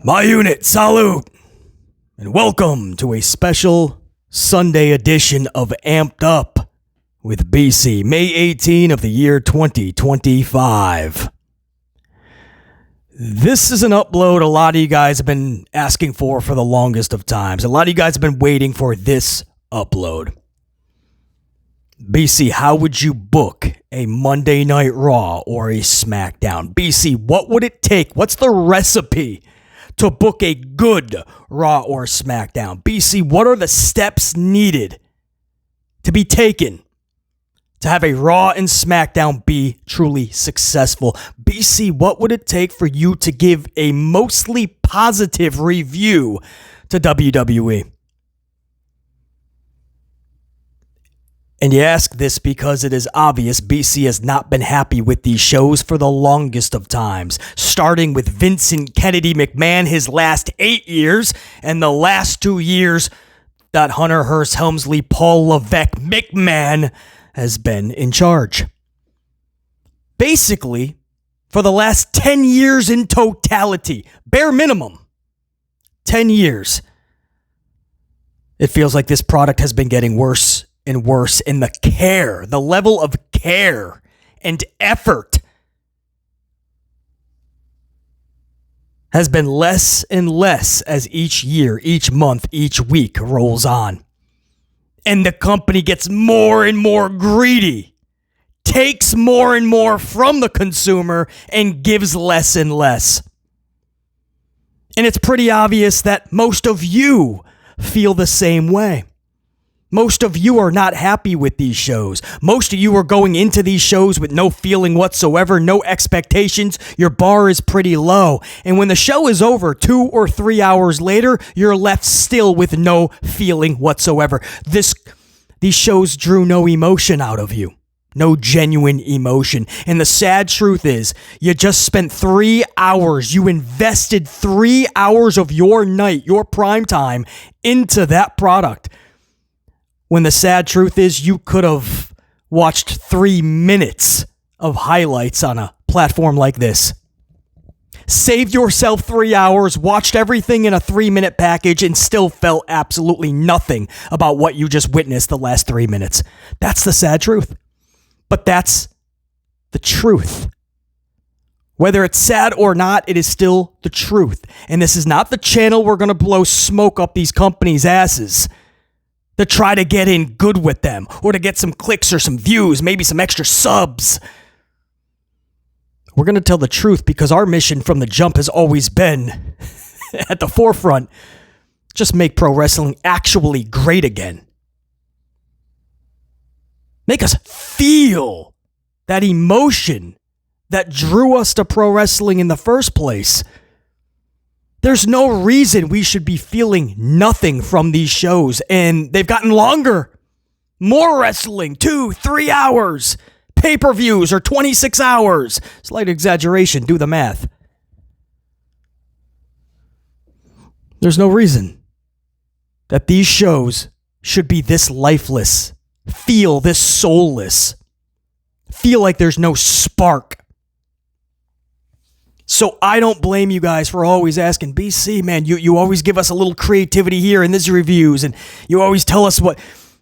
My unit, salute, and welcome to a special Sunday edition of Amped Up with BC, May 18 of the year 2025. This is an upload a lot of you guys have been asking for the longest of times. A lot of you guys have been waiting for this upload. BC, how would you book a Monday Night Raw or a SmackDown? BC, what would it take? What's the recipe to book a good Raw or SmackDown? BC, what are the steps needed to be taken to have a Raw and SmackDown be truly successful? BC, what would it take for you to give a mostly positive review to WWE? And you ask this because it is obvious BC has not been happy with these shows for the longest of times, starting with Vincent Kennedy McMahon his last 8 years, and the last 2 years that Hunter Hearst Helmsley Paul Levesque McMahon has been in charge. Basically, for the last 10 years in totality, bare minimum, 10 years, it feels like this product has been getting worse and worse, and the level of care and effort has been less and less as each year, each month, each week rolls on. And the company gets more and more greedy, takes more and more from the consumer, and gives less and less. And it's pretty obvious that most of you feel the same way. Most of you are not happy with these shows. Most of you are going into these shows with no feeling whatsoever, no expectations. Your bar is pretty low. And when the show is over 2 or 3 hours later, you're left still with no feeling whatsoever. These shows drew no emotion out of you. No genuine emotion. And the sad truth is, you just spent 3 hours. You invested 3 hours of your night, your prime time, into that product. When the sad truth is, you could have watched 3 minutes of highlights on a platform like this. Saved yourself 3 hours, watched everything in a 3-minute package, and still felt absolutely nothing about what you just witnessed the last 3 minutes. That's the sad truth. But that's the truth. Whether it's sad or not, it is still the truth. And this is not the channel we're going to blow smoke up these companies' asses to try to get in good with them, or to get some clicks or some views, maybe some extra subs. We're going to tell the truth because our mission from the jump has always been at the forefront. Just make pro wrestling actually great again. Make us feel that emotion that drew us to pro wrestling in the first place. There's no reason we should be feeling nothing from these shows, and they've gotten longer. More wrestling, 2-3 hours. Pay-per-views are 26 hours. Slight exaggeration, do the math. There's no reason that these shows should be this lifeless, feel this soulless, feel like there's no spark. So I don't blame you guys for always asking, BC, man, you always give us a little creativity here in these reviews, and you always tell us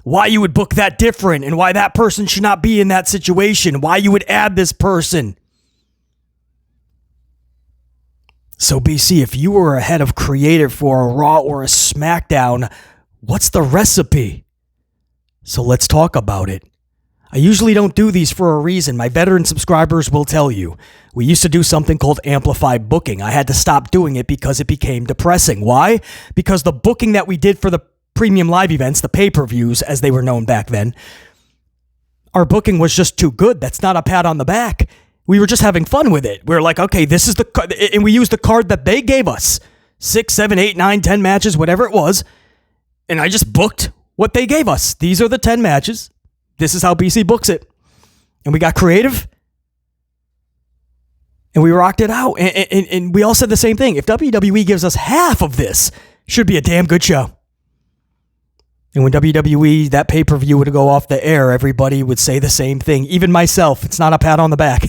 why you would book that different, and why that person should not be in that situation, why you would add this person. So BC, if you were a head of creative for a Raw or a SmackDown, what's the recipe? So let's talk about it. I usually don't do these for a reason. My veteran subscribers will tell you. We used to do something called amplified booking. I had to stop doing it because it became depressing. Why? Because the booking that we did for the premium live events, the pay-per-views as they were known back then, our booking was just too good. That's not a pat on the back. We were just having fun with it. We were like, okay, this is and we used the card that they gave us. 6, 7, 8, 9, 10 matches, whatever it was. And I just booked what they gave us. These are the 10 matches. This is how BC books it. And we got creative. And we rocked it out. And we all said the same thing. If WWE gives us half of this, should be a damn good show. And when WWE, that pay-per-view would go off the air, everybody would say the same thing. Even myself. It's not a pat on the back.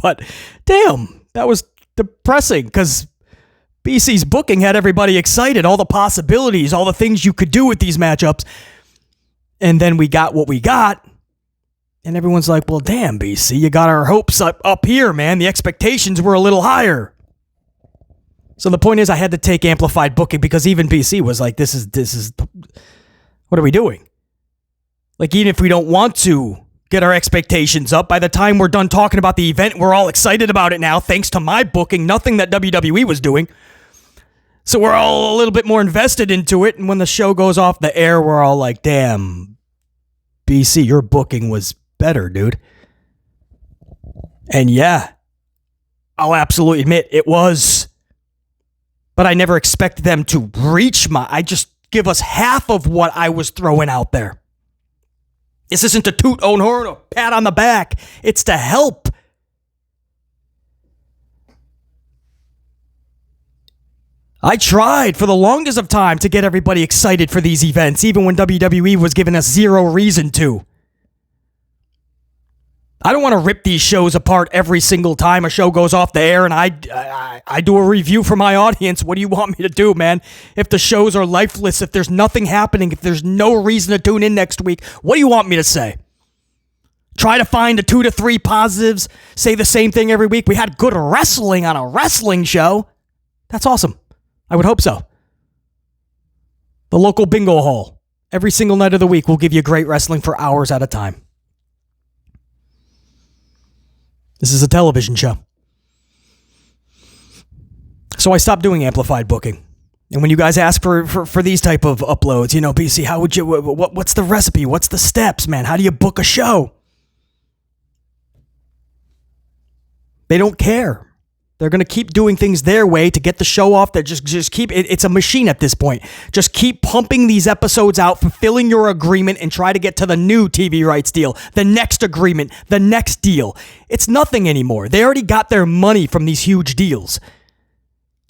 But damn, that was depressing because BC's booking had everybody excited, all the possibilities, all the things you could do with these matchups. And then we got what we got. And everyone's like, well, damn, BC, you got our hopes up here, man. The expectations were a little higher. So the point is, I had to take amplified booking because even BC was like, this is, what are we doing? Like, even if we don't want to get our expectations up, by the time we're done talking about the event, we're all excited about it now, thanks to my booking, nothing that WWE was doing. So we're all a little bit more invested into it. And when the show goes off the air, we're all like, damn, BC, your booking was better, dude. And yeah, I'll absolutely admit it was. But I never expected them to reach I just give us half of what I was throwing out there. This isn't to toot own horn or pat on the back. It's to help. I tried for the longest of time to get everybody excited for these events, even when WWE was giving us zero reason to. I don't want to rip these shows apart every single time a show goes off the air and I do a review for my audience. What do you want me to do, man? If the shows are lifeless, if there's nothing happening, if there's no reason to tune in next week, what do you want me to say? Try to find the 2 to 3 positives, say the same thing every week. We had good wrestling on a wrestling show. That's awesome. I would hope so. The local bingo hall, every single night of the week, will give you great wrestling for hours at a time. This is a television show. So I stopped doing amplified booking. And when you guys ask for these type of uploads, you know, BC, how would you, what's the recipe? What's the steps, man? How do you book a show? They don't care. They're going to keep doing things their way to get the show off. They're just keep it's a machine at this point. Just keep pumping these episodes out, fulfilling your agreement, and try to get to the new TV rights deal, the next agreement, the next deal. It's nothing anymore. They already got their money from these huge deals.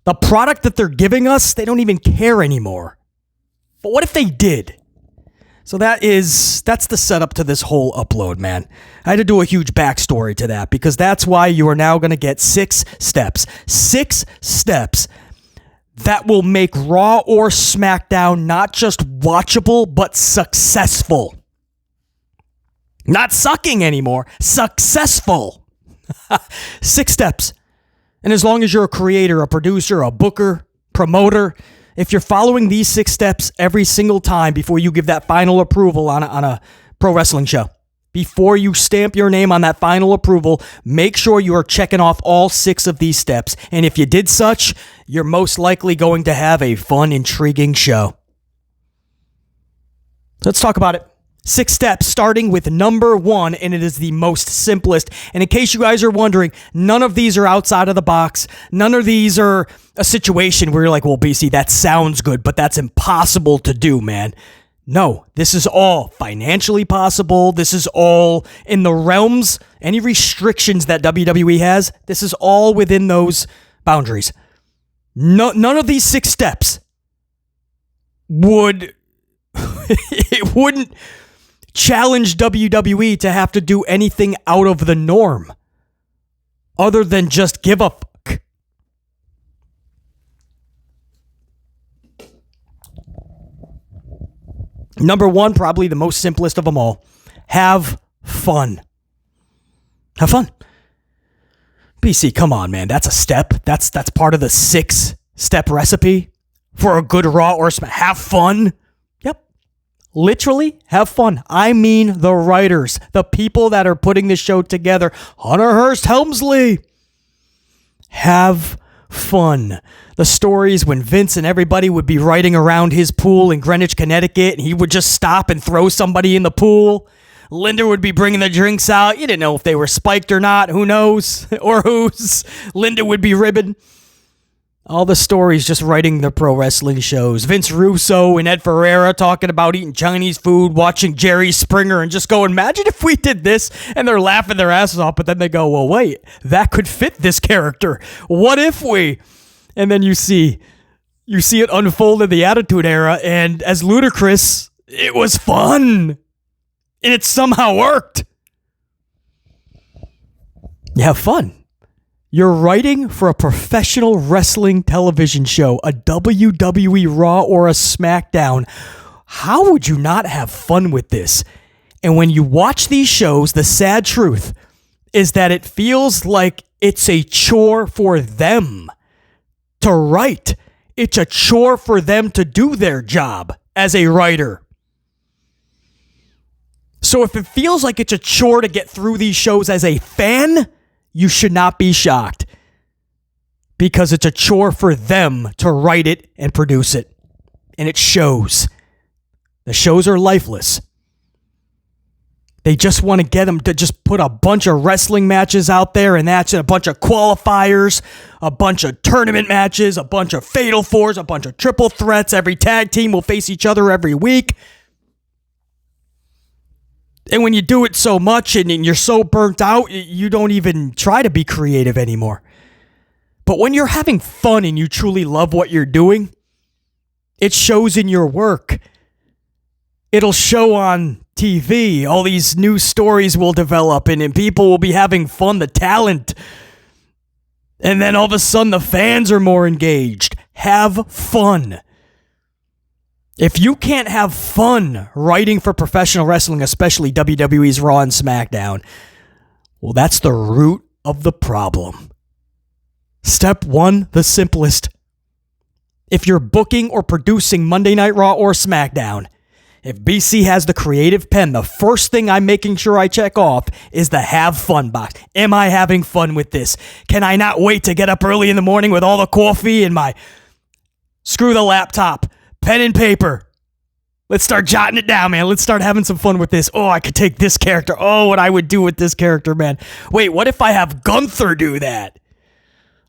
The product that they're giving us, they don't even care anymore. But what if they did? So that's the setup to this whole upload, man. I had to do a huge backstory to that because that's why you are now going to get 6 steps. 6 steps that will make Raw or SmackDown not just watchable, but successful. Not sucking anymore. Successful. 6 steps. And as long as you're a creator, a producer, a booker, promoter, if you're following these 6 steps every single time before you give that final approval on a pro wrestling show, before you stamp your name on that final approval, make sure you are checking off all 6 of these steps. And if you did such, you're most likely going to have a fun, intriguing show. Let's talk about it. 6 steps, starting with number 1, and it is the most simplest. And in case you guys are wondering, none of these are outside of the box. None of these are a situation where you're like, well, BC, that sounds good, but that's impossible to do, man. No, this is all financially possible. This is all in the realms, any restrictions that WWE has, this is all within those boundaries. None of these 6 steps wouldn't challenge WWE to have to do anything out of the norm other than just give a fuck. Number 1, probably the most simplest of them all. Have fun. Have fun. BC, come on, man. That's a step. That's part of the 6-step recipe for a good Raw or SmackDown. Have fun. Literally, have fun. I mean the writers, the people that are putting this show together. Hunter Hearst Helmsley. Have fun. The stories when Vince and everybody would be riding around his pool in Greenwich, Connecticut, and he would just stop and throw somebody in the pool. Linda would be bringing the drinks out. You didn't know if they were spiked or not. Who knows? Or whose. Linda would be ribbing. All the stories just writing the pro wrestling shows. Vince Russo and Ed Ferreira talking about eating Chinese food, watching Jerry Springer, and just go, imagine if we did this, and they're laughing their asses off, but then they go, well, wait, that could fit this character. What if we? And then you see it unfold in the Attitude Era, and as ludicrous, it was fun. And it somehow worked. You have fun. You're writing for a professional wrestling television show, a WWE Raw or a SmackDown. How would you not have fun with this? And when you watch these shows, the sad truth is that it feels like it's a chore for them to write. It's a chore for them to do their job as a writer. So if it feels like it's a chore to get through these shows as a fan, you should not be shocked, because it's a chore for them to write it and produce it. And it shows. The shows are lifeless. They just want to get them to just put a bunch of wrestling matches out there, and that's a bunch of qualifiers, a bunch of tournament matches, a bunch of fatal fours, a bunch of triple threats. Every tag team will face each other every week. And when you do it so much and you're so burnt out, you don't even try to be creative anymore. But when you're having fun and you truly love what you're doing, it shows in your work. It'll show on TV. All these new stories will develop, and people will be having fun, the talent. And then all of a sudden the fans are more engaged. Have fun. If you can't have fun writing for professional wrestling, especially WWE's Raw and SmackDown, well, that's the root of the problem. Step one, the simplest. If you're booking or producing Monday Night Raw or SmackDown, if BC has the creative pen, the first thing I'm making sure I check off is the have fun box. Am I having fun with this? Can I not wait to get up early in the morning with all the coffee and my screw the laptop, pen and paper? Let's start jotting it down, man. Let's start having some fun with this. Oh, I could take this character. Oh, what I would do with this character, man. Wait, what if I have Gunther do that?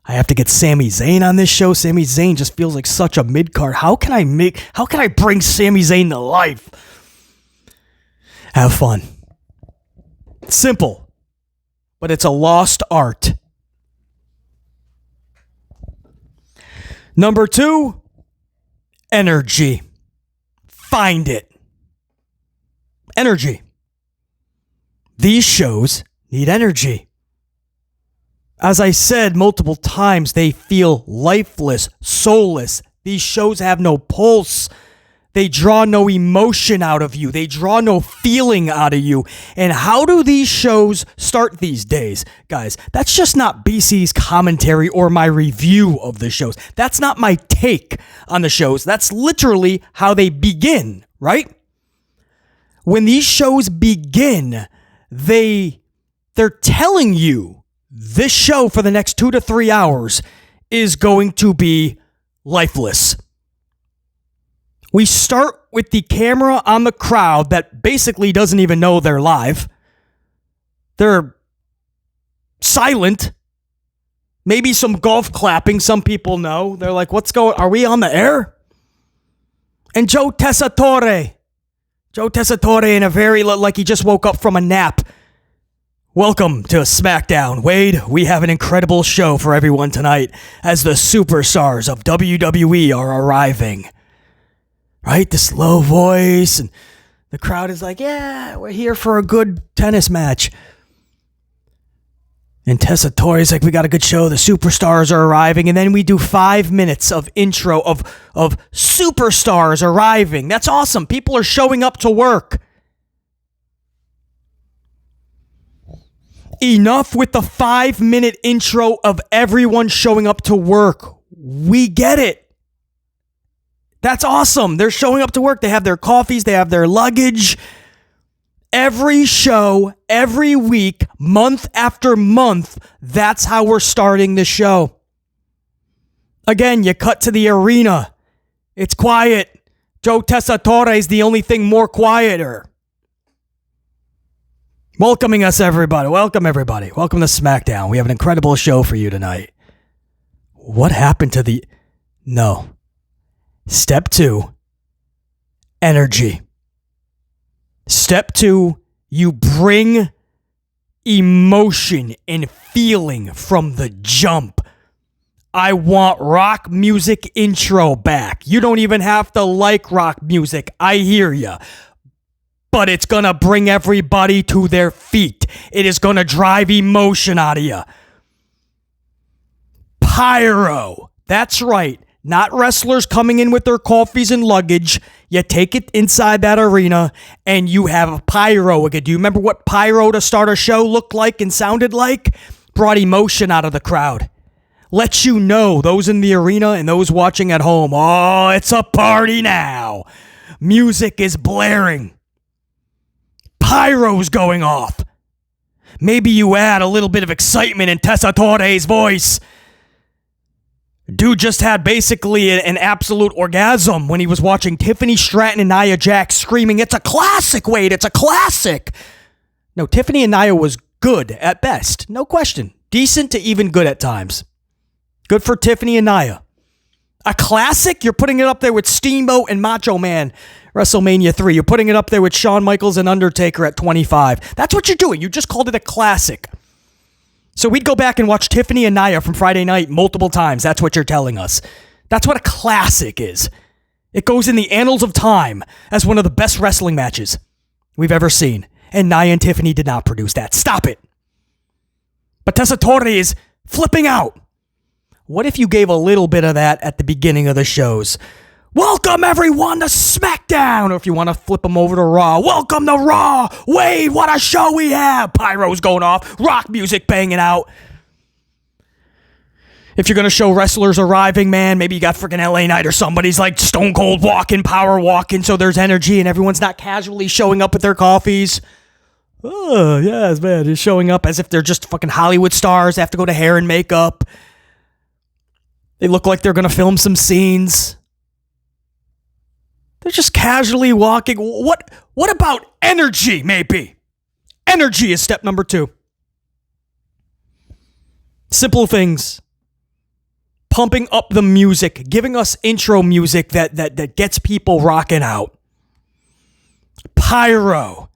I have to get Sami Zayn on this show. Sami Zayn just feels like such a mid-card. How can I bring Sami Zayn to life? Have fun. It's simple, but it's a lost art. Number 2, energy. Find it. Energy. These shows need energy. As I said multiple times, they feel lifeless, soulless. These shows have no pulse. They draw no emotion out of you. They draw no feeling out of you. And how do these shows start these days? Guys, that's just not BC's commentary or my review of the shows. That's not my take on the shows. That's literally how they begin, right? When these shows begin, they're telling you this show for the next 2 to 3 hours is going to be lifeless. We start with the camera on the crowd that basically doesn't even know they're live. They're silent. Maybe some golf clapping. Some people know. They're like, are we on the air? And Joe Tessitore in a very, like he just woke up from a nap. Welcome to SmackDown. Wade, we have an incredible show for everyone tonight as the superstars of WWE are arriving. Right? This low voice, and the crowd is like, yeah, we're here for a good tennis match. And Tessitore's like, we got a good show. The superstars are arriving. And then we do 5 minutes of intro of superstars arriving. That's awesome. People are showing up to work. Enough with the 5-minute intro of everyone showing up to work. We get it. That's awesome. They're showing up to work. They have their coffees. They have their luggage. Every show, every week, month after month, that's how we're starting the show. Again, you cut to the arena. It's quiet. Joe Tessitore is the only thing more quieter. Welcoming us, everybody. Welcome, everybody. Welcome to SmackDown. We have an incredible show for you tonight. What happened to the... No. Step 2, energy. Step 2, you bring emotion and feeling from the jump. I want rock music intro back. You don't even have to like rock music. I hear you. But it's going to bring everybody to their feet. It is going to drive emotion out of you. pyro. That's right. Not wrestlers coming in with their coffees and luggage. You take it inside that arena and you have pyro again. Do you remember what pyro to start a show looked like and sounded like? Brought emotion out of the crowd. Lets you know, those in the arena and those watching at home, oh, it's a party now. Music is blaring. Pyro's going off. Maybe you add a little bit of excitement in Tessa Torre's voice. Dude just had basically an absolute orgasm when he was watching Tiffany Stratton and Nia Jax screaming, "It's a classic, Wade, it's a classic." No, Tiffany and Nia was good at best. No question. Decent to even good at times. Good for Tiffany and Nia. A classic? You're putting it up there with Steamboat and Macho Man, WrestleMania 3. You're putting it up there with Shawn Michaels and Undertaker at 25. That's what you're doing. You just called it a classic. So we'd go back and watch Tiffany and Nia from Friday night multiple times. That's what you're telling us. That's what a classic is. It goes in the annals of time as one of the best wrestling matches we've ever seen. And Nia and Tiffany did not produce that. Stop it. But Tessa Torre is flipping out. What if you gave a little bit of that at the beginning of the shows? Welcome everyone to SmackDown. Or if you want to flip them over to Raw, welcome to Raw. Wade, what a show we have. Pyro's going off. Rock music banging out. If you're going to show wrestlers arriving, man, maybe you got freaking LA Knight or somebody's like Stone Cold walking, power walking, so there's energy and everyone's not casually showing up with their coffees. Oh, yes, man. Just showing up as if they're just fucking Hollywood stars. They have to go to hair and makeup. They look like they're going to film some scenes. They're just casually walking. What about energy, maybe? Energy is step number 2. Simple things. Pumping up the music. Giving us intro music that gets people rocking out. Pyro.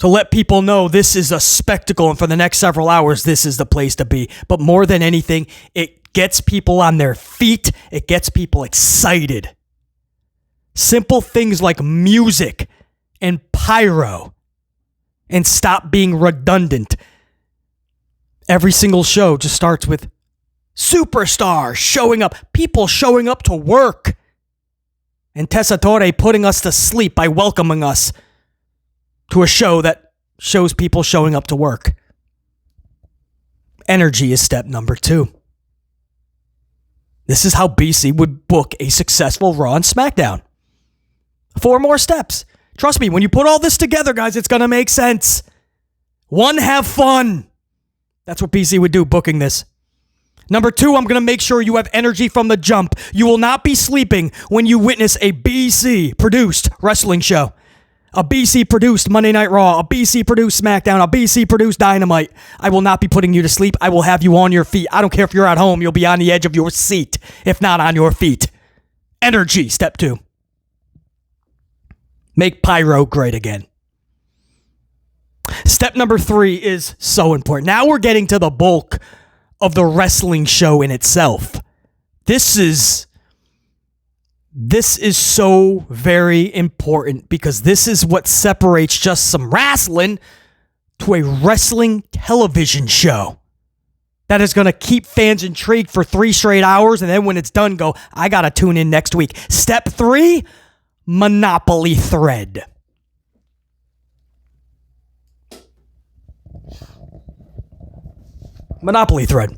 To let people know this is a spectacle and for the next several hours, this is the place to be. But more than anything, it gets people on their feet. It gets people excited. Simple things like music and pyro. And stop being redundant. Every single show just starts with superstars showing up. People showing up to work. And Tessa Torre putting us to sleep by welcoming us to a show that shows people showing up to work. Energy is step number 2. This is how BC would book a successful Raw and SmackDown. 4 more steps. Trust me, when you put all this together, guys, it's going to make sense. 1, have fun. That's what BC would do booking this. Number 2, I'm going to make sure you have energy from the jump. You will not be sleeping when you witness a BC-produced wrestling show. A BC-produced Monday Night Raw, a BC-produced SmackDown, a BC-produced Dynamite. I will not be putting you to sleep. I will have you on your feet. I don't care if you're at home. You'll be on the edge of your seat, if not on your feet. Energy, step 2. Make pyro great again. Step number 3 is so important. Now we're getting to the bulk of the wrestling show in itself. This is so very important because this is what separates just some wrestling to a wrestling television show that is going to keep fans intrigued for 3 straight hours, and then when it's done, go, I got to tune in next week. Step 3, Monopoly thread. Monopoly thread.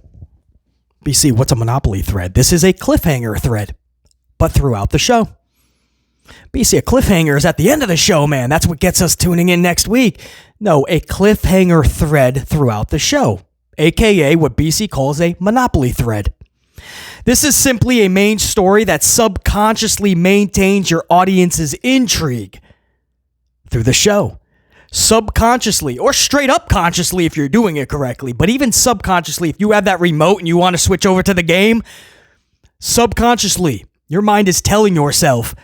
BC, what's a Monopoly thread? This is a cliffhanger thread, but throughout the show. BC, a cliffhanger is at the end of the show, man. That's what gets us tuning in next week. No, a cliffhanger thread throughout the show, aka what BC calls a Monopoly thread. This is simply a main story that subconsciously maintains your audience's intrigue through the show. Subconsciously, or straight up consciously if you're doing it correctly, but even subconsciously, if you have that remote and you want to switch over to the game, subconsciously, your mind is telling yourself,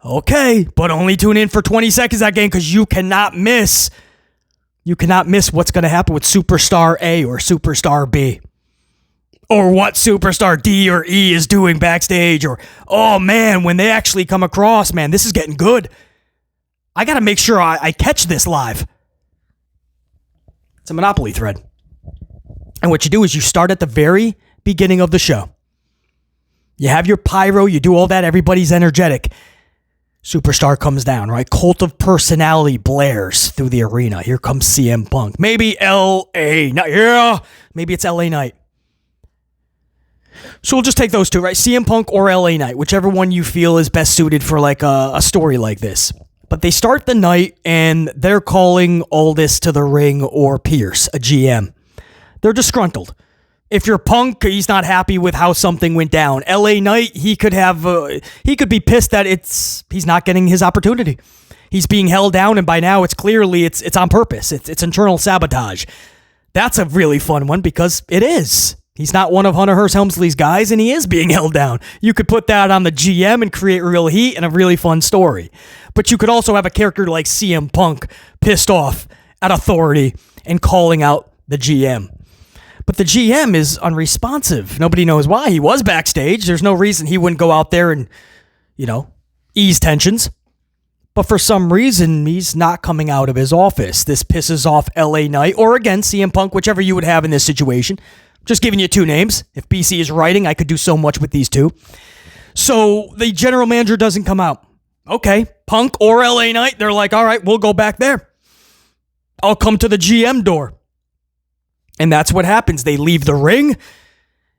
okay, but only tune in for 20 seconds that game because you cannot miss what's going to happen with Superstar A or Superstar B. Or what Superstar D or E is doing backstage. Or, oh man, when they actually come across, man, this is getting good. I got to make sure I catch this live. It's a Monopoly thread. And what you do is you start at the very beginning of the show. You have your pyro, you do all that, everybody's energetic. Superstar comes down, right? Cult of personality blares through the arena. Here comes CM Punk. Maybe LA Knight. Yeah, maybe it's LA Knight. So we'll just take those two, right? CM Punk or LA Knight, whichever one you feel is best suited for like a story like this. But they start the night and they're calling Aldis to the ring or Pierce, a GM. They're disgruntled. If you're Punk, he's not happy with how something went down. LA Knight, he could be pissed that he's not getting his opportunity. He's being held down, and by now it's on purpose. It's internal sabotage. That's a really fun one because it is. He's not one of Hunter Hearst Helmsley's guys, and he is being held down. You could put that on the GM and create real heat and a really fun story. But you could also have a character like CM Punk pissed off at authority and calling out the GM. But the GM is unresponsive. Nobody knows why. He was backstage. There's no reason he wouldn't go out there and, ease tensions. But for some reason, he's not coming out of his office. This pisses off LA Knight, or again, CM Punk, whichever you would have in this situation. Just giving you two names. If BC is writing, I could do so much with these two. So the general manager doesn't come out. Okay, Punk or LA Knight, they're like, all right, we'll go back there. I'll come to the GM door. And that's what happens. They leave the ring,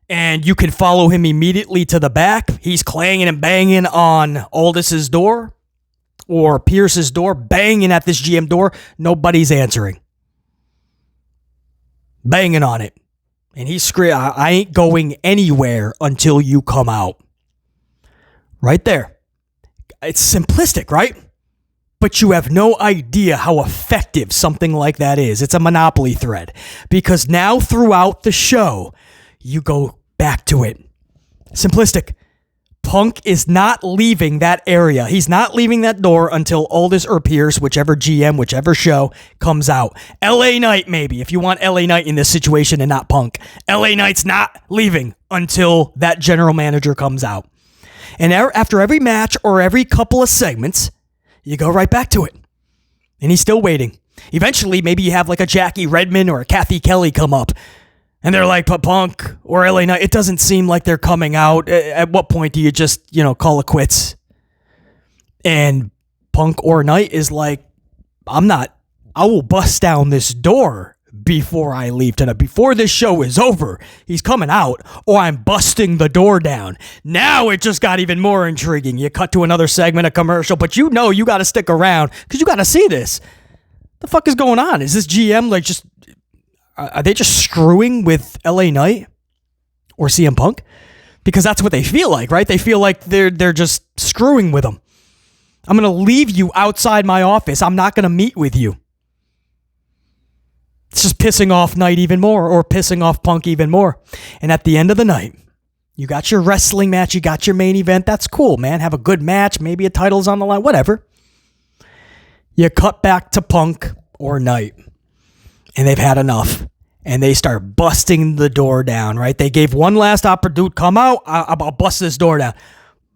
and you can follow him immediately to the back. He's clanging and banging on Aldis's door or Pierce's door, banging at this GM door. Nobody's answering. Banging on it. And he's screaming, I ain't going anywhere until you come out. Right there. It's simplistic, right? But you have no idea how effective something like that is. It's a monopoly thread. Because now throughout the show, you go back to it. Simplistic. Punk is not leaving that area. He's not leaving that door until Aldis or Pierce, whichever GM, whichever show, comes out. LA Knight, maybe, if you want LA Knight in this situation and not Punk. LA Knight's not leaving until that general manager comes out. And after every match or every couple of segments, you go right back to it. And he's still waiting. Eventually, maybe you have like a Jackie Redmond or a Kathy Kelly come up. And they're like, Punk or LA Knight, it doesn't seem like they're coming out. At what point do you just, call it quits? And Punk or Knight is like, I will bust down this door before I leave tonight. Before this show is over, he's coming out, or I'm busting the door down. Now it just got even more intriguing. You cut to another segment, a commercial, but you got to stick around because you got to see this. The fuck is going on? Is this GM are they just screwing with LA Knight or CM Punk? Because that's what they feel like, right? They feel like they're just screwing with them. I'm going to leave you outside my office. I'm not going to meet with you. It's just pissing off Knight even more, or pissing off Punk even more. And at the end of the night, you got your wrestling match, you got your main event. That's cool, man. Have a good match. Maybe a title's on the line, whatever. You cut back to Punk or Knight, and they've had enough. And they start busting the door down, right? They gave one last opportunity. Come out, I'll bust this door down.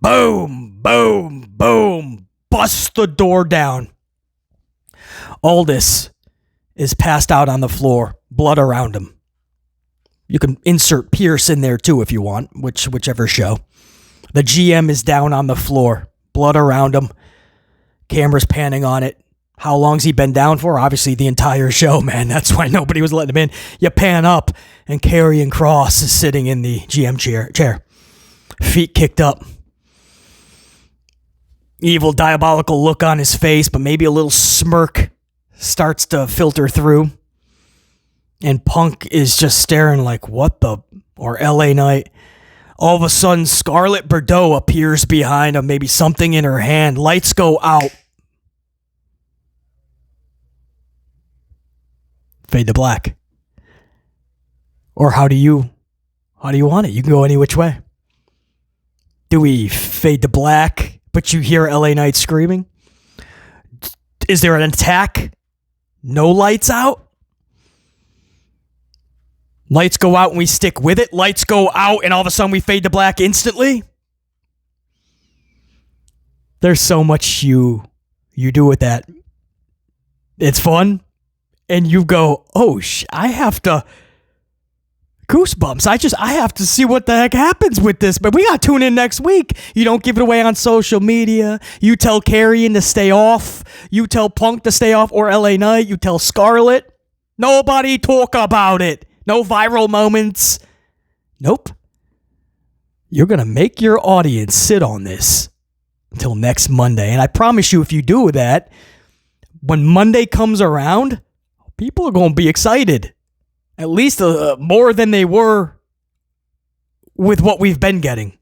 Boom, boom, boom. Bust the door down. Aldis is passed out on the floor, blood around him. You can insert Pierce in there too if you want, whichever show. The GM is down on the floor, blood around him. Camera's panning on it. How long's he been down for? Obviously the entire show, man. That's why nobody was letting him in. You pan up, and Karrion Kross is sitting in the GM chair. Feet kicked up. Evil, diabolical look on his face, but maybe a little smirk starts to filter through. And Punk is just staring like, what the? Or LA Knight. All of a sudden, Scarlett Bordeaux appears behind him, maybe something in her hand. Lights go out. Fade to black. Or how do you want it? You can go any which way. Do we fade to black, but you hear LA Knight screaming? Is there an attack? No lights out? Lights go out and we stick with it. Lights go out and all of a sudden we fade to black instantly. There's so much you do with that. It's fun. And you go, I have to goosebumps. I have to see what the heck happens with this, but we got to tune in next week. You don't give it away on social media. You tell Karrion to stay off. You tell Punk to stay off, or LA Knight. You tell Scarlett. Nobody talk about it. No viral moments. Nope. You're going to make your audience sit on this until next Monday. And I promise you, if you do that, when Monday comes around, people are going to be excited. At least more than they were with what we've been getting.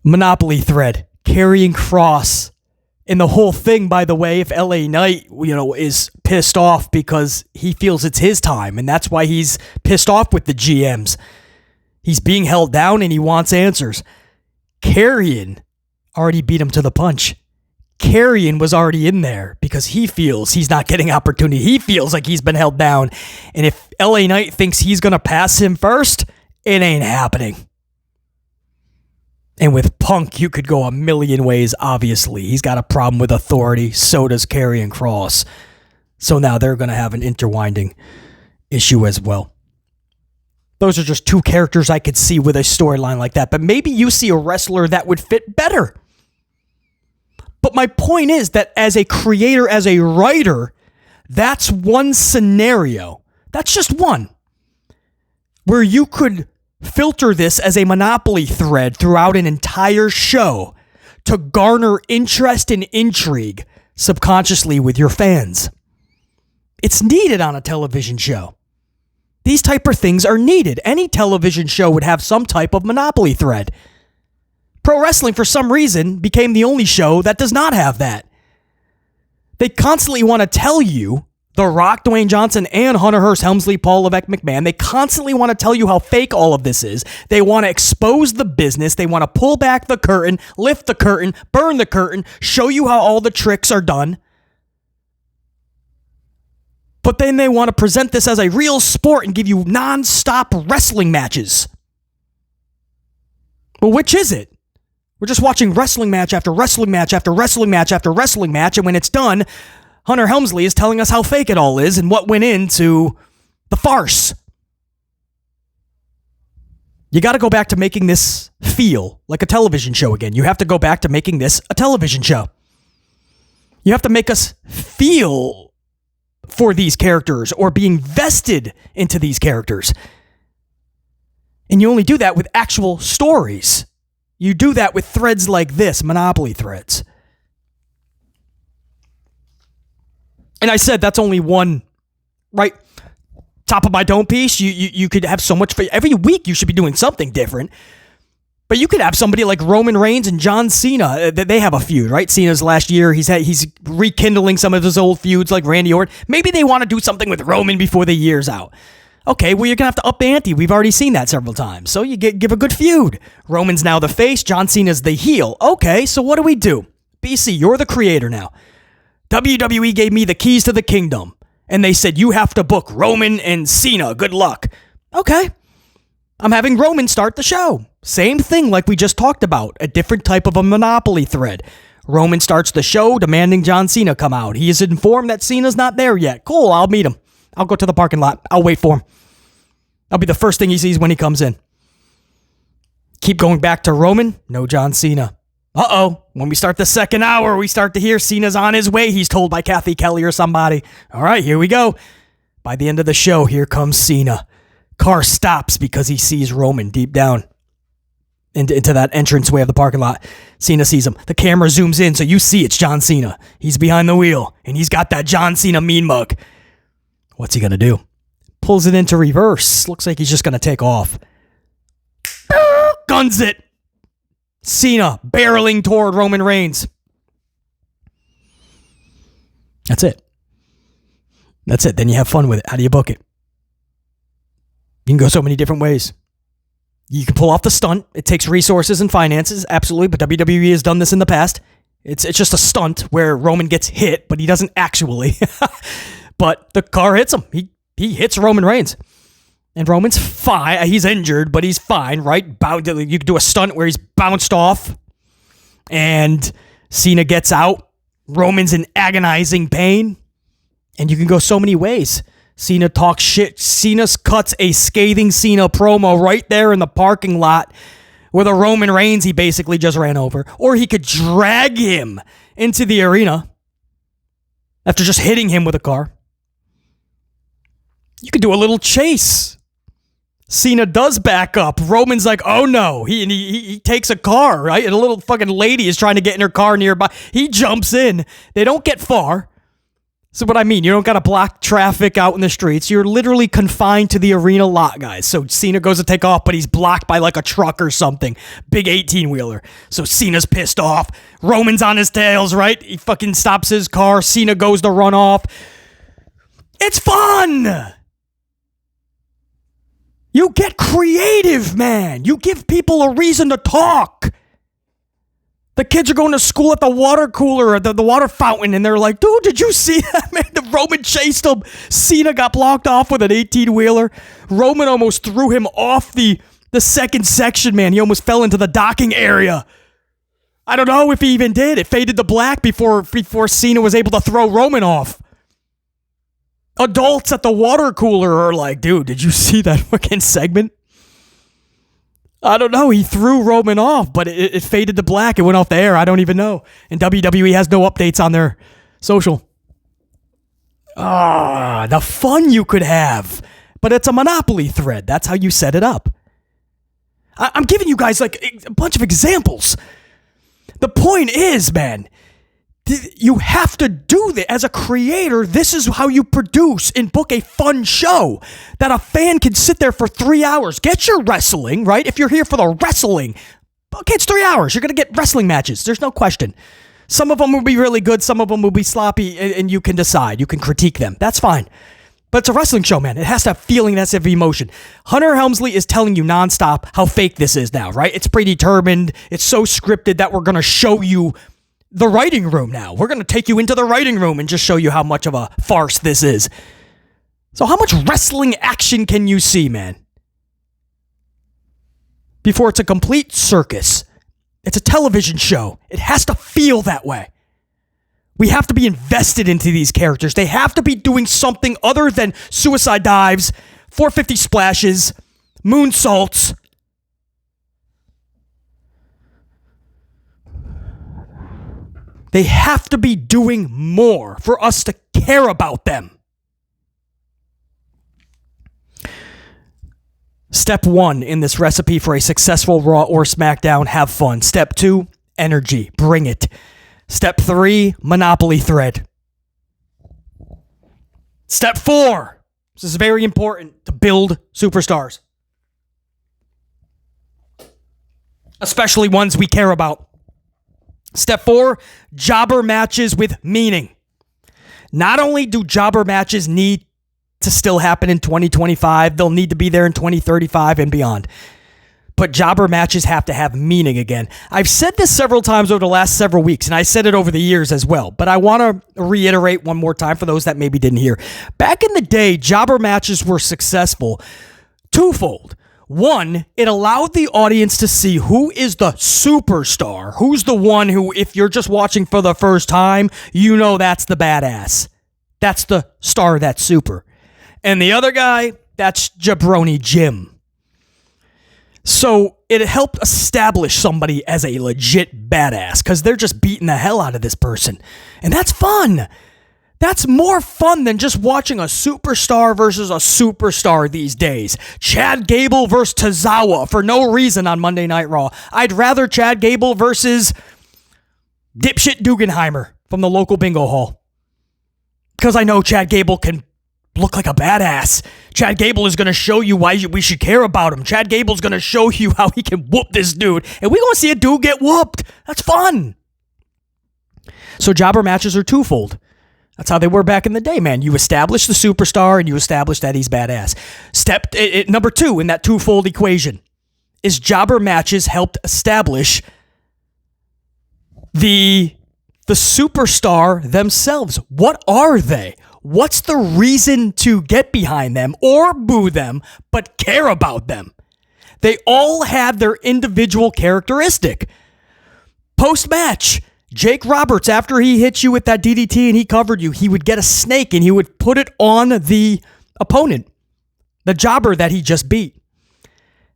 Monopoly thread, Karrion Kross, and the whole thing, by the way, if LA Knight, is pissed off because he feels it's his time, and that's why he's pissed off with the GMs. He's being held down and he wants answers. Karrion already beat him to the punch. Karrion was already in there because he feels he's not getting opportunity. He feels like he's been held down. And if LA Knight thinks he's going to pass him first, it ain't happening. And with Punk, you could go a million ways, obviously. He's got a problem with authority. So does Karrion Kross. So now they're going to have an intertwining issue as well. Those are just two characters I could see with a storyline like that. But maybe you see a wrestler that would fit better. But my point is that as a creator, as a writer, that's one scenario. That's just one. Where you could filter this as a Monopoly thread throughout an entire show to garner interest and intrigue subconsciously with your fans. It's needed on a television show. These type of things are needed. Any television show would have some type of Monopoly thread. Pro wrestling, for some reason, became the only show that does not have that. They constantly want to tell you, The Rock, Dwayne Johnson, and Hunter Hearst Helmsley, Paul Levesque McMahon, they constantly want to tell you how fake all of this is. They want to expose the business. They want to pull back the curtain, lift the curtain, burn the curtain, show you how all the tricks are done. But then they want to present this as a real sport and give you non-stop wrestling matches. Well, which is it? We're just watching wrestling match after wrestling match after wrestling match after wrestling match, and when it's done, Hunter Helmsley is telling us how fake it all is and what went into the farce. You got to go back to making this feel like a television show again. You have to go back to making this a television show. You have to make us feel for these characters or being vested into these characters. And you only do that with actual stories. You do that with threads like this, Monopoly threads. And I said that's only one, right? Top of my dome piece. You could have so much for every week. You should be doing something different. But you could have somebody like Roman Reigns and John Cena. They have a feud, right? Cena's last year. He's rekindling some of his old feuds like Randy Orton. Maybe they want to do something with Roman before the year's out. Okay, well, you're going to have to up the ante. We've already seen that several times. So you give a good feud. Roman's now the face. John Cena's the heel. Okay, so what do we do? BC, you're the creator now. WWE gave me the keys to the kingdom. And they said, you have to book Roman and Cena. Good luck. Okay. I'm having Roman start the show. Same thing like we just talked about. A different type of a Monopoly thread. Roman starts the show demanding John Cena come out. He is informed that Cena's not there yet. Cool, I'll meet him. I'll go to the parking lot. I'll wait for him. I'll be the first thing he sees when he comes in. Keep going back to Roman. No John Cena. Uh-oh. When we start the second hour, we start to hear Cena's on his way. He's told by Kathy Kelly or somebody. All right, here we go. By the end of the show, here comes Cena. Car stops because he sees Roman deep down into that entranceway of the parking lot. Cena sees him. The camera zooms in, so you see it's John Cena. He's behind the wheel, and he's got that John Cena mean mug. What's he going to do? Pulls it into reverse. Looks like he's just going to take off. Guns it. Cena barreling toward Roman Reigns. That's it. That's it. Then you have fun with it. How do you book it? You can go so many different ways. You can pull off the stunt. It takes resources and finances, absolutely, but WWE has done this in the past. It's just a stunt where Roman gets hit, but he doesn't actually. But the car hits him. He hits Roman Reigns. And Roman's fine. He's injured, but he's fine, right? You could do a stunt where he's bounced off and Cena gets out. Roman's in agonizing pain. And you can go so many ways. Cena talks shit. Cena cuts a scathing Cena promo right there in the parking lot where the Roman Reigns he basically just ran over. Or he could drag him into the arena after just hitting him with a car. You could do a little chase. Cena does back up. Roman's like, oh no. He takes a car, right? And a little fucking lady is trying to get in her car nearby. He jumps in. They don't get far. So what I mean, you don't got to block traffic out in the streets. You're literally confined to the arena lot, guys. So Cena goes to take off, but he's blocked by like a truck or something. Big 18-wheeler. So Cena's pissed off. Roman's on his tails, right? He fucking stops his car. Cena goes to run off. It's fun! You get creative, man. You give people a reason to talk. The kids are going to school at the water cooler or the water fountain, and they're like, dude, did you see that, man? The Roman chased him. Cena got blocked off with an 18-wheeler. Roman almost threw him off the second section, man. He almost fell into the docking area. I don't know if he even did. It faded to black before Cena was able to throw Roman off. Adults at the water cooler are like, dude, did you see that fucking segment? I don't know. He threw Roman off, but it faded to black. It went off the air. I don't even know. And WWE has no updates on their social. The fun you could have. But it's a Monopoly thread. That's how you set it up. I'm giving you guys like a bunch of examples. The point is, man, you have to do that. As a creator, this is how you produce and book a fun show that a fan can sit there for 3 hours. Get your wrestling, right? If you're here for the wrestling, okay, it's 3 hours. You're going to get wrestling matches. There's no question. Some of them will be really good. Some of them will be sloppy, and you can decide. You can critique them. That's fine. But it's a wrestling show, man. It has to have feeling. It has to have emotion. Hunter Helmsley is telling you nonstop how fake this is now, right? It's predetermined. It's so scripted that we're going to show you the writing room now. We're going to take you into the writing room and just show you how much of a farce this is. So how much wrestling action can you see, man? Before it's a complete circus. It's a television show. It has to feel that way. We have to be invested into these characters. They have to be doing something other than suicide dives, 450 splashes, moonsaults. They have to be doing more for us to care about them. Step 1 in this recipe for a successful Raw or SmackDown, have fun. Step 2, energy. Bring it. Step 3, Monopoly thread. Step 4, this is very important to build superstars. Especially ones we care about. Step 4, jobber matches with meaning. Not only do jobber matches need to still happen in 2025, they'll need to be there in 2035 and beyond. But jobber matches have to have meaning again. I've said this several times over the last several weeks, and I said it over the years as well. But I want to reiterate one more time for those that maybe didn't hear. Back in the day, jobber matches were successful twofold. One, it allowed the audience to see who is the superstar, who's the one who, if you're just watching for the first time, you know that's the badass. That's the star that's super. And the other guy, that's Jabroni Jim. So it helped establish somebody as a legit badass because they're just beating the hell out of this person. And that's fun. That's more fun than just watching a superstar versus a superstar these days. Chad Gable versus Tozawa for no reason on Monday Night Raw. I'd rather Chad Gable versus dipshit Dugenheimer from the local bingo hall. Because I know Chad Gable can look like a badass. Chad Gable is going to show you why we should care about him. Chad Gable's going to show you how he can whoop this dude. And we're going to see a dude get whooped. That's fun. So jobber matches are twofold. That's how they were back in the day, man. You establish the superstar and you establish that he's badass. Number 2 in that twofold equation is jobber matches helped establish the superstar themselves. What are they? What's the reason to get behind them or boo them, but care about them? They all have their individual characteristic. Post-match, Jake Roberts, after he hit you with that DDT and he covered you, he would get a snake and he would put it on the opponent, the jobber that he just beat.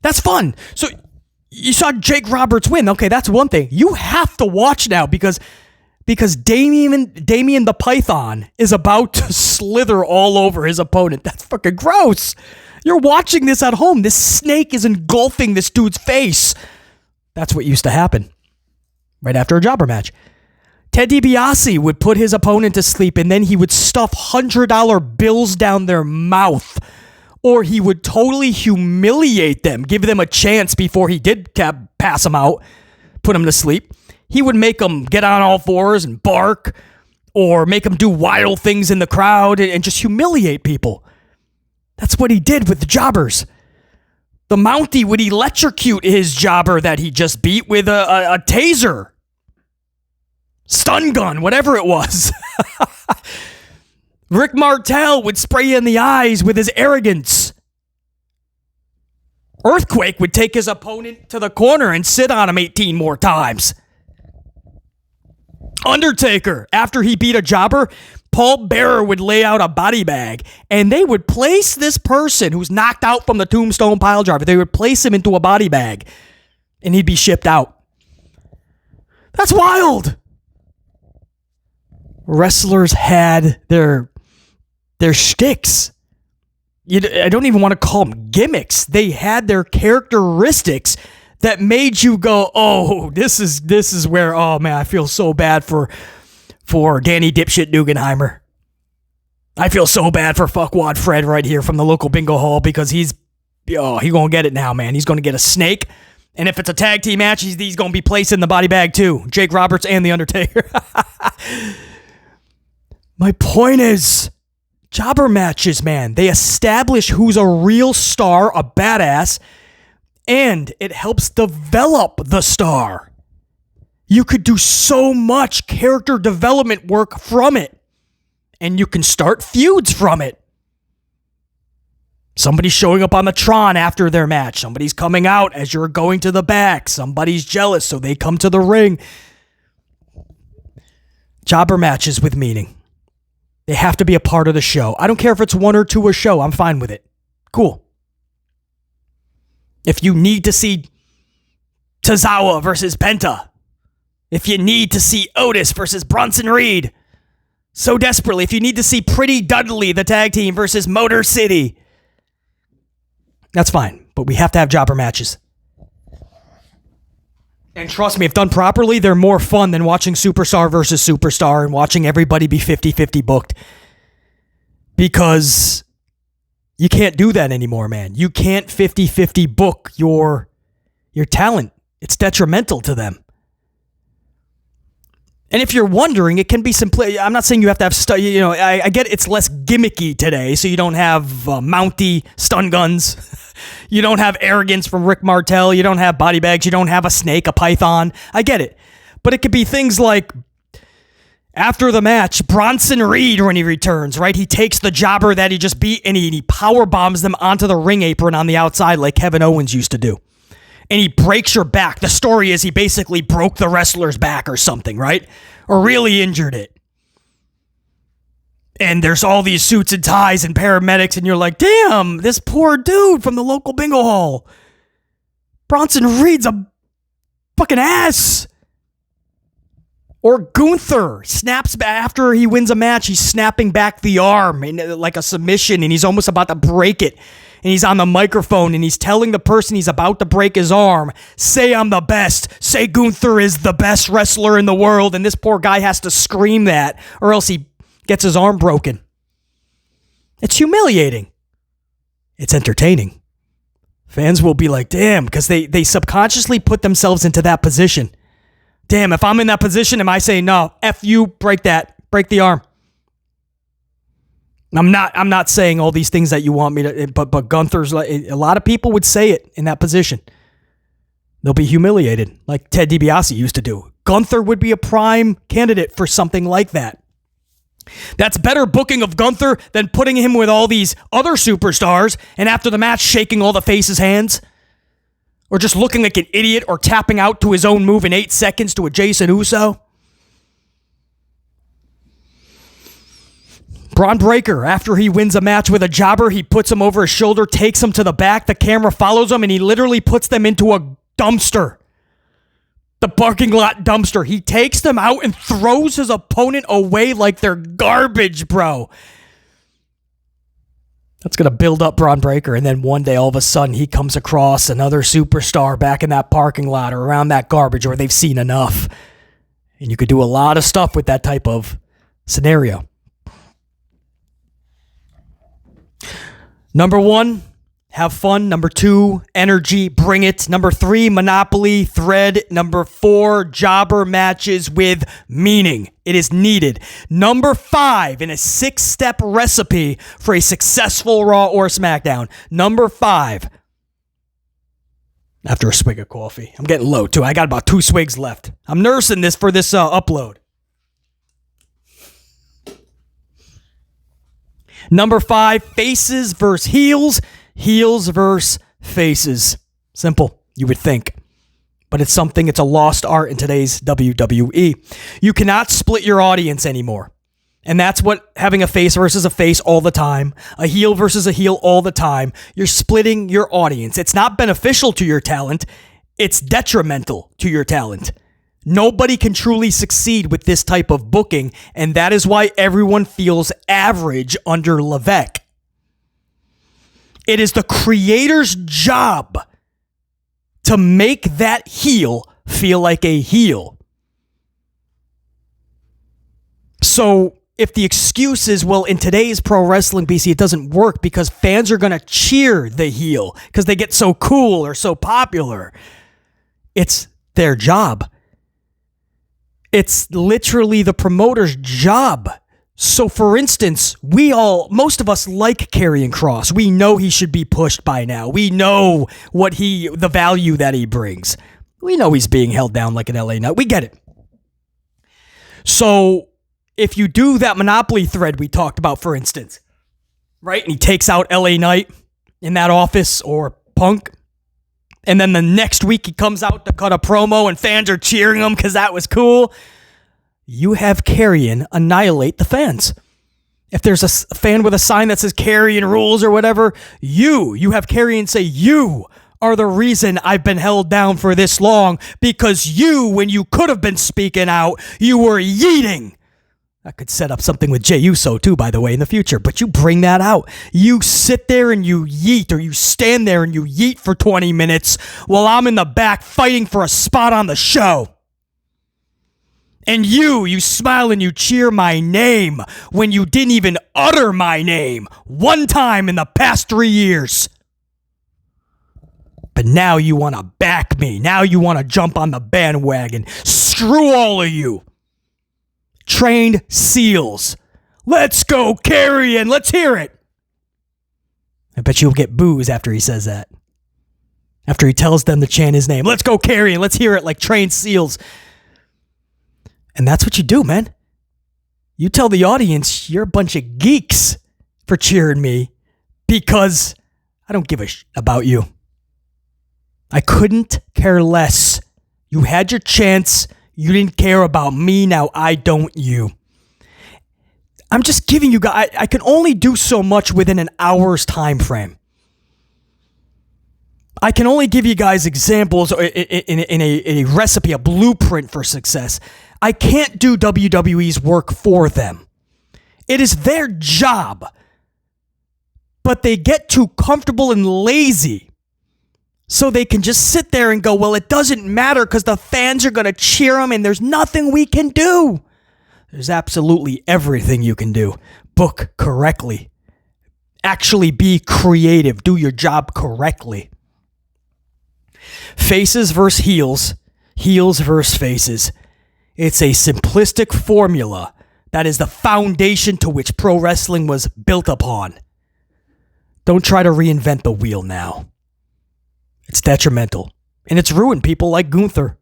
That's fun. So you saw Jake Roberts win. Okay, that's one thing. You have to watch now because Damien the Python is about to slither all over his opponent. That's fucking gross. You're watching this at home. This snake is engulfing this dude's face. That's what used to happen right after a jobber match. Ted DiBiase would put his opponent to sleep, and then he would stuff $100 bills down their mouth. Or he would totally humiliate them, give them a chance before he did pass them out, put them to sleep. He would make them get on all fours and bark, or make them do wild things in the crowd and just humiliate people. That's what he did with the jobbers. The Mountie would electrocute his jobber that he just beat with a taser. Stun gun, whatever it was. Rick Martel would spray you in the eyes with his arrogance. Earthquake would take his opponent to the corner and sit on him 18 more times. Undertaker, after he beat a jobber, Paul Bearer would lay out a body bag, and they would place this person who's knocked out from the tombstone pile driver, they would place him into a body bag, and he'd be shipped out. That's wild. Wrestlers had their shticks. I don't even want to call them gimmicks. They had their characteristics that made you go, oh, this is where, oh man, I feel so bad for Danny Dipshit Guggenheimer. I feel so bad for Fuckwad Fred right here from the local bingo hall because he's gonna get it now, man. He's gonna get a snake. And if it's a tag team match, he's gonna be placed in the body bag too. Jake Roberts and The Undertaker. My point is, jobber matches, man, they establish who's a real star, a badass, and it helps develop the star. You could do so much character development work from it, and you can start feuds from it. Somebody's showing up on the Tron after their match. Somebody's coming out as you're going to the back. Somebody's jealous, so they come to the ring. Jobber matches with meaning. They have to be a part of the show. I don't care if it's one or two a show. I'm fine with it. Cool. If you need to see Tozawa versus Penta, if you need to see Otis versus Bronson Reed, so desperately, if you need to see Pretty Dudley, the tag team, versus Motor City, that's fine. But we have to have jobber matches. And trust me, if done properly, they're more fun than watching Superstar versus Superstar and watching everybody be 50-50 booked. Because you can't do that anymore, man. You can't 50-50 book your talent. It's detrimental to them. And if you're wondering, it can be simply, I'm not saying you have to have, I get it's less gimmicky today, so you don't have Mountie stun guns. You don't have arrogance from Rick Martel. You don't have body bags. You don't have a snake, a python. I get it. But it could be things like, after the match, Bronson Reed, when he returns, right? He takes the jobber that he just beat and he power bombs them onto the ring apron on the outside like Kevin Owens used to do. And he breaks your back. The story is he basically broke the wrestler's back or something, right? Or really injured it. And there's all these suits and ties and paramedics, and you're like, damn, this poor dude from the local bingo hall. Bronson Reed's a fucking ass. Or Gunther snaps back after he wins a match. He's snapping back the arm in like a submission, and he's almost about to break it. And he's on the microphone, and he's telling the person he's about to break his arm, say I'm the best. Say Gunther is the best wrestler in the world. And this poor guy has to scream that, or else he gets his arm broken. It's humiliating. It's entertaining. Fans will be like, damn, because they subconsciously put themselves into that position. Damn, if I'm in that position, am I saying, no, F you, break the arm. I'm not saying all these things that you want me to, but Gunther's like, a lot of people would say it in that position. They'll be humiliated, like Ted DiBiase used to do. Gunther would be a prime candidate for something like that. That's better booking of Gunther than putting him with all these other superstars and after the match shaking all the faces' hands. Or just looking like an idiot or tapping out to his own move in 8 seconds to a Jason Uso. Braun Breaker, after he wins a match with a jobber, he puts him over his shoulder, takes him to the back, the camera follows him, and he literally puts them into a dumpster. The parking lot dumpster. He takes them out and throws his opponent away like they're garbage, bro. That's going to build up Braun Breaker, and then one day, all of a sudden, he comes across another superstar back in that parking lot or around that garbage, or they've seen enough. And you could do a lot of stuff with that type of scenario. Number 1, have fun. Number 2, energy, bring it. Number 3, monopoly, thread. Number 4, jobber matches with meaning. It is needed. Number 5, in a 6-step recipe for a successful Raw or SmackDown. Number 5, after a swig of coffee. I'm getting low too. I got about 2 swigs left. I'm nursing this for this upload. Number 5, faces versus heels. Heels versus faces. Simple, you would think. But it's a lost art in today's WWE. You cannot split your audience anymore. And that's what having a face versus a face all the time, a heel versus a heel all the time, you're splitting your audience. It's not beneficial to your talent. It's detrimental to your talent. Nobody can truly succeed with this type of booking, and that is why everyone feels average under Levesque. It is the creator's job to make that heel feel like a heel. So if the excuse is, well, in today's pro wrestling, BC, it doesn't work because fans are going to cheer the heel because they get so cool or so popular. It's their job. It's literally the promoter's job. So for instance, most of us like Karrion Kross. We know he should be pushed by now. We know the value that he brings. We know he's being held down like an LA Knight. We get it. So if you do that Monopoly thread we talked about, for instance, right? And he takes out LA Knight in that office or Punk. And then the next week he comes out to cut a promo and fans are cheering him because that was cool. You have Karrion annihilate the fans. If there's a fan with a sign that says Karrion rules or whatever, you have Karrion say, you are the reason I've been held down for this long because you, when you could have been speaking out, you were yeeting. I could set up something with Jey Uso too, by the way, in the future, but you bring that out. You sit there and you yeet, or you stand there and you yeet for 20 minutes while I'm in the back fighting for a spot on the show. And you smile and you cheer my name when you didn't even utter my name one time in the past 3 years. But now you want to back me. Now you want to jump on the bandwagon. Screw all of you. Trained seals. Let's go, Karrion. Let's hear it. I bet you'll get boos after he says that. After he tells them to chant his name. Let's go, Karrion. Let's hear it like trained seals. And that's what you do, man. You tell the audience you're a bunch of geeks for cheering me because I don't give a about you. I couldn't care less. You had your chance. You didn't care about me. Now I don't you. I'm just giving you guys, I can only do so much within an hour's time frame. I can only give you guys examples in a recipe, a blueprint for success. I can't do WWE's work for them. It is their job. But they get too comfortable and lazy. So they can just sit there and go, well, it doesn't matter because the fans are going to cheer them and there's nothing we can do. There's absolutely everything you can do. Book correctly. Actually be creative. Do your job correctly. Faces versus heels. Heels versus faces. It's a simplistic formula that is the foundation to which pro wrestling was built upon. Don't try to reinvent the wheel now. It's detrimental. And it's ruined people like Gunther,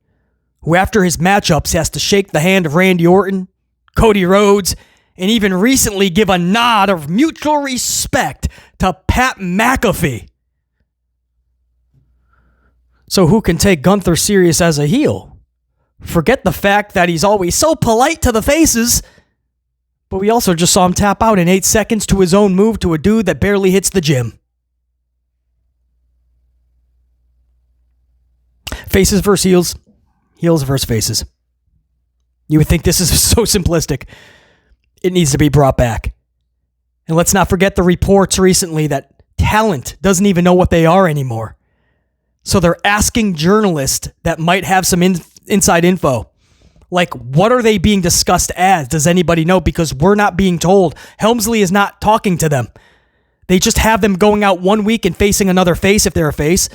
who after his matchups has to shake the hand of Randy Orton, Cody Rhodes, and even recently give a nod of mutual respect to Pat McAfee. So who can take Gunther serious as a heel? Forget the fact that he's always so polite to the faces, But we also just saw him tap out in 8 seconds to his own move to a dude that barely hits the gym. Faces versus heels. Heels versus faces. You would think this is so simplistic. It needs to be brought back. And let's not forget the reports recently that talent doesn't even know what they are anymore. So they're asking journalists that might have some inside info. Like, what are they being discussed as? Does anybody know? Because we're not being told. Helmsley is not talking to them. They just have them going out one week and facing another face if they're a face.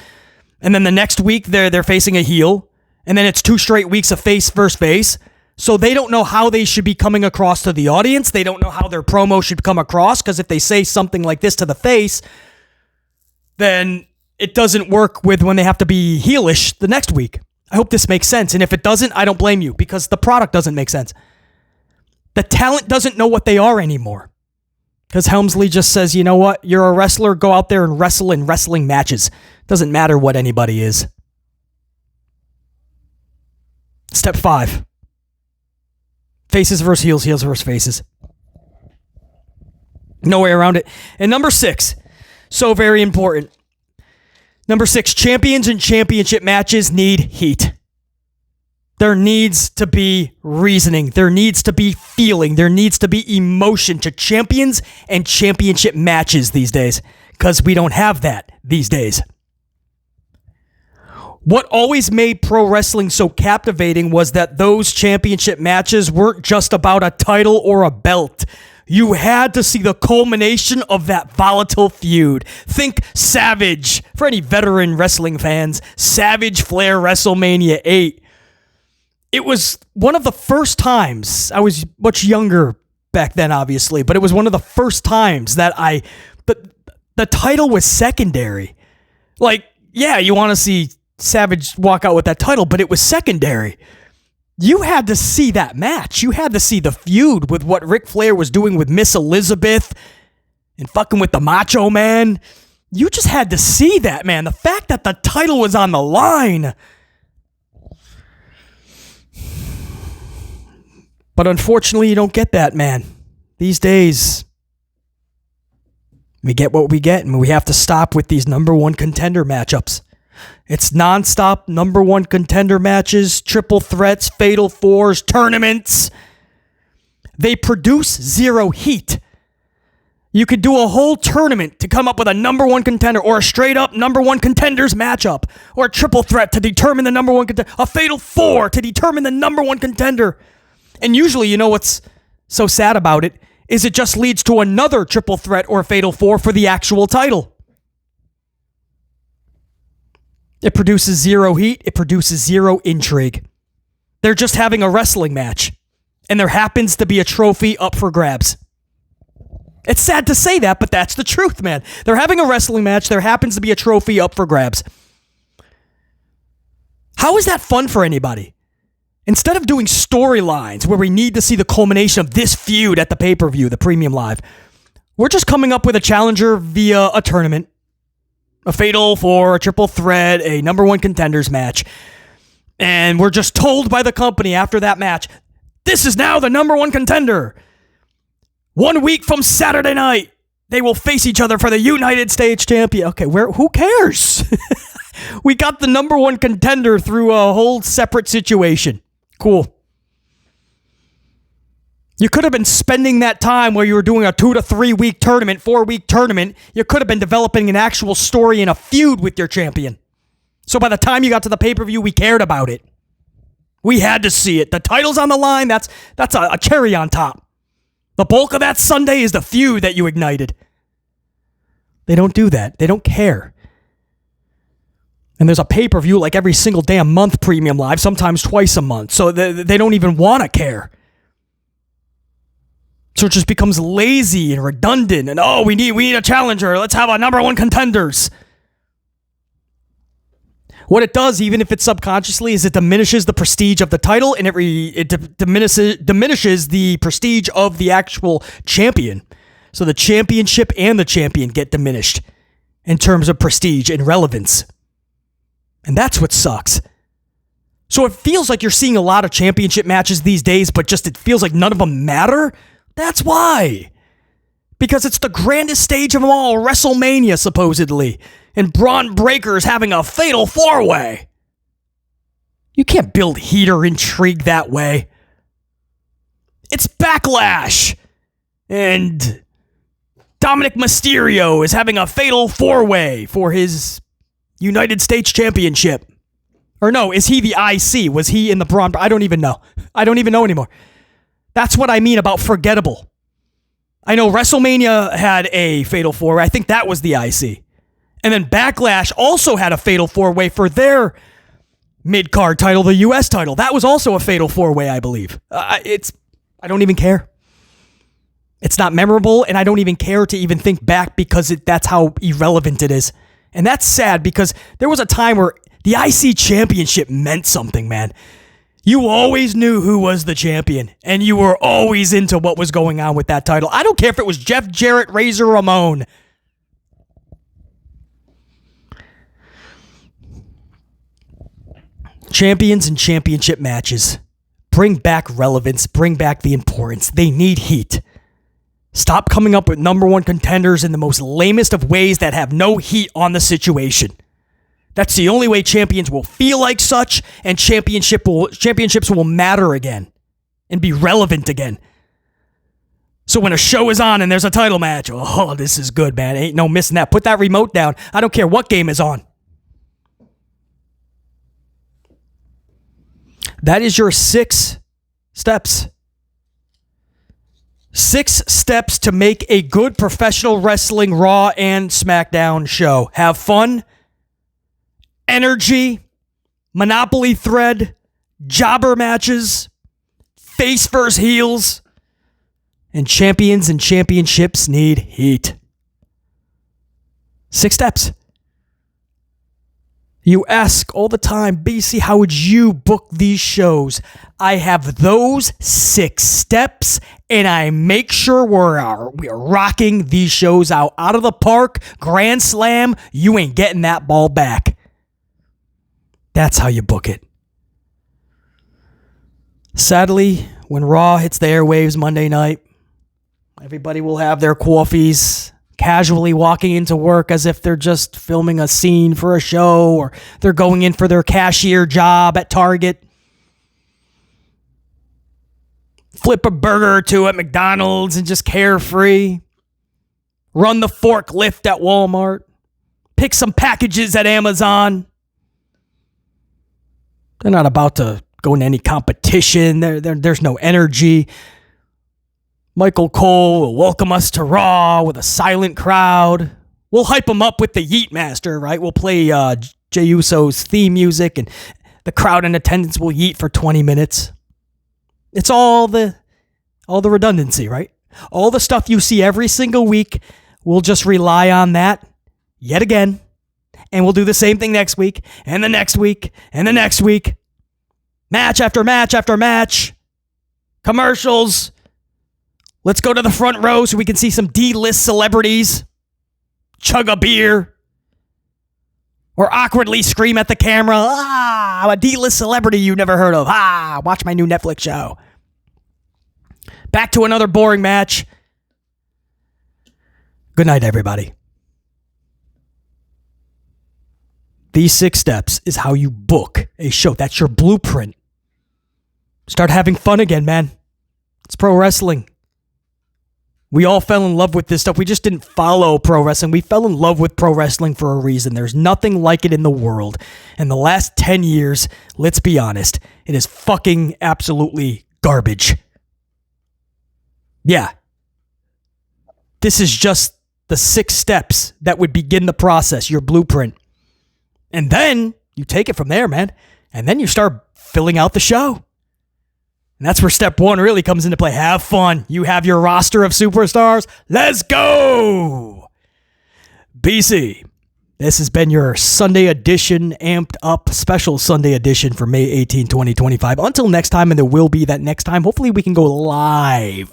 And then the next week they're facing a heel. And then it's 2 straight weeks of face versus face. So they don't know how they should be coming across to the audience. They don't know how their promo should come across. Because if they say something like this to the face, then it doesn't work with when they have to be heelish the next week. I hope this makes sense. And if it doesn't, I don't blame you because the product doesn't make sense. The talent doesn't know what they are anymore. Because Helmsley just says, you know what? You're a wrestler. Go out there and wrestle in wrestling matches. Doesn't matter what anybody is. Step 5. Faces versus heels. Heels versus faces. No way around it. And number 6. So very important. Number 6, champions and championship matches need heat. There needs to be reasoning. There needs to be feeling. There needs to be emotion to champions and championship matches these days. Because we don't have that these days. What always made pro wrestling so captivating was that those championship matches weren't just about a title or a belt. You had to see the culmination of that volatile feud. Think Savage. For any veteran wrestling fans, Savage Flair WrestleMania 8. It was one of the first times, I was much younger back then, obviously, but it was one of the first times that the title was secondary. Like, yeah, you want to see Savage walk out with that title, but it was secondary. You had to see that match. You had to see the feud with what Ric Flair was doing with Miss Elizabeth and fucking with the Macho Man. You just had to see that, man. The fact that the title was on the line. But unfortunately, you don't get that, man. These days, we get what we get, and we have to stop with these number 1 contender matchups. It's nonstop number 1 contender matches, triple threats, fatal 4s, tournaments. They produce 0 heat. You could do a whole tournament to come up with a number 1 contender or a straight up number 1 contenders matchup or a triple threat to determine the number 1 contender, a fatal 4 to determine the number 1 contender. And usually, you know what's so sad about it is it just leads to another triple threat or fatal 4 for the actual title. It produces 0 heat. It produces 0 intrigue. They're just having a wrestling match. And there happens to be a trophy up for grabs. It's sad to say that, but that's the truth, man. They're having a wrestling match. There happens to be a trophy up for grabs. How is that fun for anybody? Instead of doing storylines where we need to see the culmination of this feud at the pay-per-view, the premium live, we're just coming up with a challenger via a tournament. A fatal 4, a triple threat, a number 1 contenders match. And we're just told by the company after that match, this is now the number 1 contender. 1 week from Saturday night, they will face each other for the United States champion. Okay, who cares? We got the number 1 contender through a whole separate situation. Cool. You could have been spending that time where you were doing a 2 to 3 week tournament, 4 week tournament. You could have been developing an actual story and a feud with your champion. So by the time you got to the pay-per-view, we cared about it. We had to see it. The title's on the line. That's a cherry on top. The bulk of that Sunday is the feud that you ignited. They don't do that. They don't care. And there's a pay-per-view like every single damn month premium live, sometimes twice a month. So they don't even want to care. So it just becomes lazy and redundant. And we need a challenger. Let's have a number 1 contenders. What it does, even if it's subconsciously, is it diminishes the prestige of the title and it diminishes the prestige of the actual champion. So the championship and the champion get diminished in terms of prestige and relevance. And that's what sucks. So it feels like you're seeing a lot of championship matches these days, but just it feels like none of them matter. That's why. Because it's the grandest stage of them all, WrestleMania, supposedly. And Braun Breaker's having a fatal 4-way. You can't build heat or intrigue that way. It's Backlash. And Dominic Mysterio is having a fatal 4-way for his United States Championship. Or no, is he the IC? Was he in the Braun? I don't even know. I don't even know anymore. That's what I mean about forgettable. I know WrestleMania had a fatal 4-way. I think that was the IC. And then Backlash also had a fatal 4-way for their mid-card title, the US title. That was also a fatal 4-way, I believe. I don't even care. It's not memorable, and I don't even care to even think back because that's how irrelevant it is. And that's sad because there was a time where the IC championship meant something, man. You always knew who was the champion, and you were always into what was going on with that title. I don't care if it was Jeff Jarrett, Razor Ramon. Champions and championship matches. Bring back relevance. Bring back the importance. They need heat. Stop coming up with number one contenders in the most lamest of ways that have no heat on the situation. That's the only way champions will feel like such, and championships will matter again and be relevant again. So when a show is on and there's a title match, oh, this is good, man. Ain't no missing that. Put that remote down. I don't care what game is on. That is your 6 steps. 6 steps to make a good professional wrestling Raw and SmackDown show. Have fun. Energy, Monopoly thread, jobber matches, face versus heels, and champions and championships need heat. 6 steps. You ask all the time, BC, how would you book these shows? I have those 6 steps, and I make sure we're rocking these shows out of the park. Grand Slam, you ain't getting that ball back. That's how you book it. Sadly, when Raw hits the airwaves Monday night, everybody will have their coffees, casually walking into work as if they're just filming a scene for a show, or they're going in for their cashier job at Target. Flip a burger or two at McDonald's and just carefree. Run the forklift at Walmart. Pick some packages at Amazon. They're not about to go into any competition. There's no energy. Michael Cole will welcome us to Raw with a silent crowd. We'll hype him up with the Yeet Master, right? We'll play Jey Uso's theme music, and the crowd in attendance will yeet for 20 minutes. It's all the redundancy, right? All the stuff you see every single week, we'll just rely on that yet again. And we'll do the same thing next week, and the next week, and the next week. Match after match after match. Commercials. Let's go to the front row so we can see some D-list celebrities. Chug a beer. Or awkwardly scream at the camera. I'm a D-list celebrity you never heard of. Watch my new Netflix show. Back to another boring match. Good night, everybody. These 6 steps is how you book a show. That's your blueprint. Start having fun again, man. It's pro wrestling. We all fell in love with this stuff. We just didn't follow pro wrestling. We fell in love with pro wrestling for a reason. There's nothing like it in the world. And the last 10 years, let's be honest, it is fucking absolutely garbage. Yeah. This is just the 6 steps that would begin the process, your blueprint. And then you take it from there, man. And then you start filling out the show. And that's where step 1 really comes into play. Have fun. You have your roster of superstars. Let's go. BC, this has been your Sunday edition, amped up special Sunday edition for May 18, 2025. Until next time, and there will be that next time, hopefully we can go live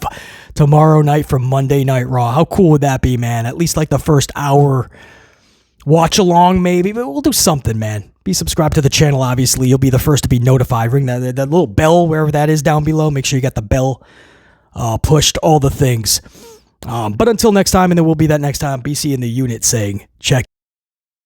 tomorrow night for Monday Night Raw. How cool would that be, man? At least like the first hour watch along maybe, but we'll do something, man. Be subscribed to the channel, obviously. You'll be the first to be notified. Ring that little bell wherever that is down below. Make sure you got the bell pushed all the things. But until next time, and there will be that next time, BC in the unit saying, check.